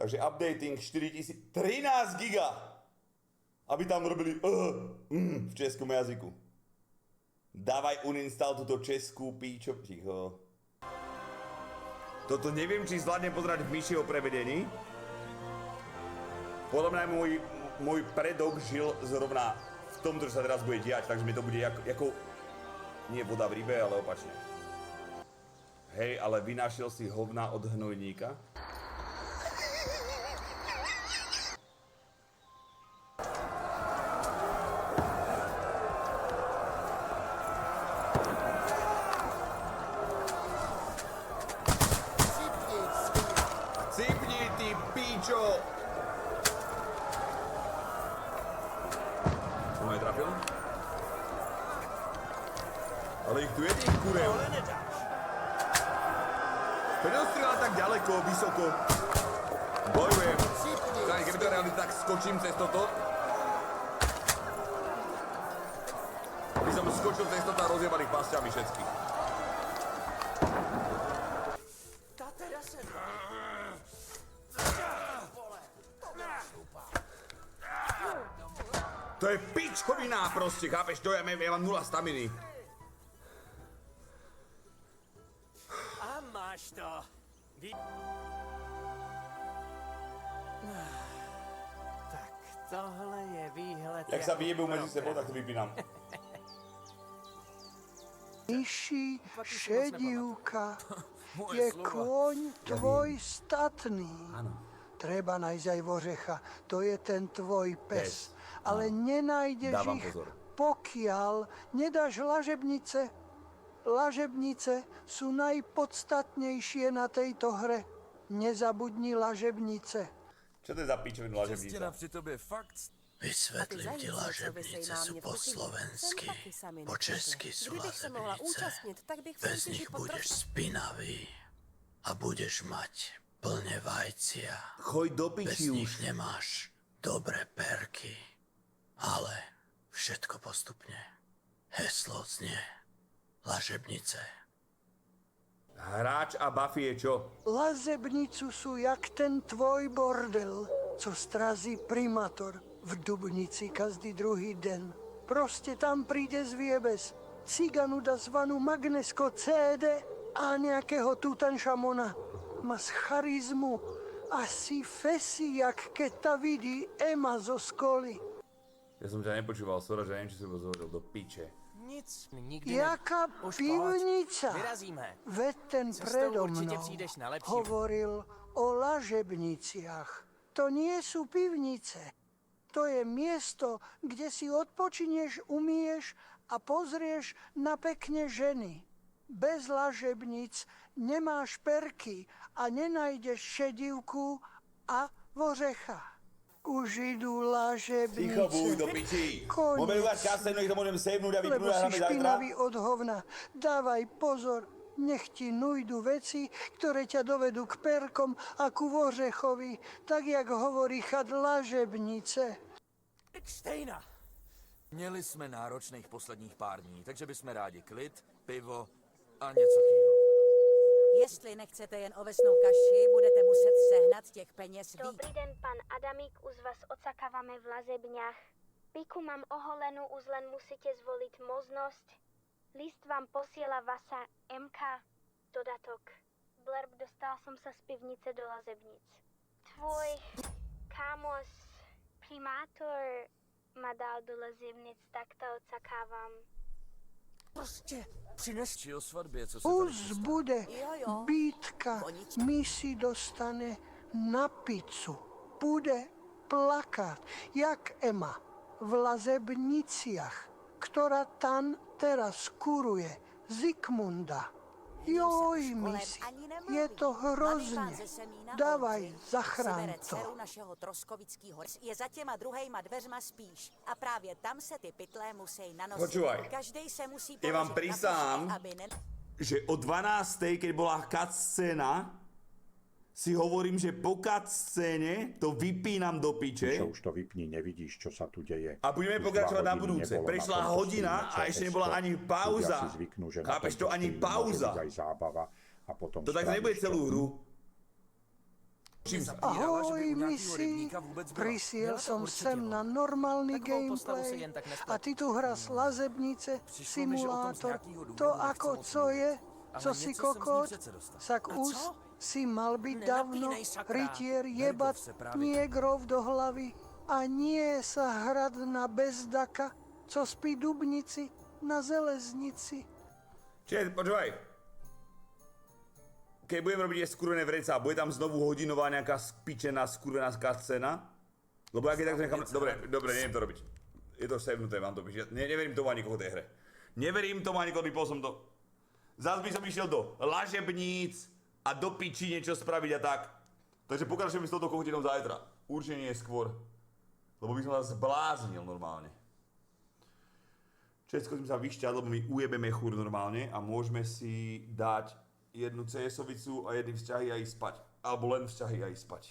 Takže updating 4000, 13 giga, aby tam robili v českom jazyku. Dávaj uninstall túto českú píčo, ticho. Toto neviem, či zvládnem pozerať v myšieho prevedení. Podľa mňa môj predok žil zrovna v tomto, čo sa teraz bude diať, takže mi to bude ako nie voda v rybe, ale opačne. Hej, ale vynášiel si hovna od hnojníka? Cipni, ty píčo! Som aj trafil? Ale ich tu je tých kurev. Prečo strieľa tak ďaleko, vysoko? Bojujem. Keby to realita, tak skočím cez toto. By som skočil cez toto a rozjebal ich pasťami všetkých. To je pičoviná proste, chápeš? To ja mám 0 staminy. A máš to. Tak, tohle je výhled. Jak sa vyjebú medzi sebou, tak to vypínam. Myši, šedivka, je kôň tvoj statný. Treba nájsť aj vořecha, to je ten tvoj pes. Ale nenájdeš Dávam ich, pozor. pokiaľ nedáš lažebnice. Lažebnice sú najpodstatnejšie na tejto hre. Nezabudni lažebnice. Čo to je za pičovinu lažebnica? Při tobě fakt... Vysvetlím ti, lažebnice sú po slovensky, po česky sú lažebnice. Bez nich budeš spinavý a budeš mať plne vajcia. Choď do Bez piči nich už. nemáš dobré perky, ale všetko postupne. Heslo znie lažebnice. Hráč a Buffy je čo? Lazebnicu sú jak ten tvoj bordel, co strazí primátor v Dubnici každý druhý den. Proste tam príde zviebes, ciganu da zvanú Magnesko CD a nejakého Tutanšamona. Má z charizmu asi fesi, jak keď ta vidí Ema zo školy. Ja som ťa nepočúval, Sora, že neviem, či si vôbec hovoril do piče. Nic, nikdy Jaká Už pivnica? pojď, vyrazíme. Veď ten Cestou predo určite mnou přijdeš na lepší. hovoril o lažebniciach. To nie sú pivnice. To je miesto, kde si odpočinieš, umieš a pozrieš na pekne ženy. Bez lažebnic nemáš perky a nenájdeš šedivku a vořecha. Už idú lažebnice. Ticho buď do piči. Môžeme uváť kasenu, nech to môžem savenúť a Lebo vypnúť a si hráme zajtra. špinavý od hovna. Dávaj pozor, nech ti nújdu veci, ktoré ťa dovedú k perkom a ku vořechovi, tak jak hovorí chad lažebnice. Stejna. Měli jsme náročných posledních pár dní, takže bychom rádi klid, pivo a něco chvíli. Jestli nechcete jen ovesnou kaši, budete muset sehnat těch peněz víc. Dobrý den, pan Adamík, už vás očakávame v Lazebňach. Piku mám oholenú, už len musíte zvoliť možnosť. List vám posiela vaša MK. Dodatok. Blerb, dostal som sa z pivnice do Lazebnic. Tvoj kámoš, primátor, ma dal do Lazebnic, tak to očakávam. Prostě přines... Či o svatbě, co se tady Už chystá? bude jo. bitka, my si dostane na pizzu. Bude plakať, jak Ema v Lazebniciach, ktorá tam teraz kuruje Zikmunda. Joj, misi, je to hrozne. Dávaj, zachrán to. Dceru našeho troskovického je za těma druhejma dveřma spíš. A právě tam se ty pytlé musí nanosit. Počúvaj. Každej se musí Ja vám položit na prisahám, koše, aby že o 12. keď bola cutscéna, si hovorím, že po cutscéne to vypínam do piče Čo už to vypni, nevidíš, čo sa tu deje. a budeme Už pokračovať 2 na hodiny budúce. nebolo Prešla na tomto hodina streame a ešte CS-ko. nebola ani pauza. Ľudia si zvyknú, že na Chápeš tomto to? Ani streame môže pauza. byť aj zábava a potom To tak spravíš nebude celú to. hru. Čím sa... Zapírala, že by Ahoj, u nějakýho misi. rybníka vůbec byla. Prisiel Byla to som určitě sem ona. na normálny Takovou postavu si gameplay jen tak nesplet. a ty tu hra lazebnice, Přišlo mi, že o tom z simulátor, nějakýho důvodu to nechce ako moc co mluvit. je, Ale co si něco jsem z ní kokot, přece dostal. sak A už co? si mal byť Nenapínaj, dávno sakra. rytier Herkov jebat se právě niegrov do hlavy a nie sa hrad na bezdaka, co spí dubnici na železnici. Čiže, počúvaj. Keď budem robiť skurvené vreca, bude tam znovu hodinová nejaká spičená skurvená scéna? Lebo ja keď tak nechám... Dobre, neviem to robiť. Je to savenuté, mám to píšť. Neverím tomu ani koho tej hre. Neverím tomu ani koho, vypol som to. Zas by som išiel do lažebníc a do piči niečo spraviť a tak. Takže pokračujem s touto kohutinou zajtra. Určite nie skôr. Lebo by som sa zbláznil normálne. Čiže skúsim sa vyšťať, lebo my ujebeme chúr normálne a môžeme si dať jednu CS-ovicu a jedny vzťahy a ísť spať. Alebo len vzťahy a ísť spať.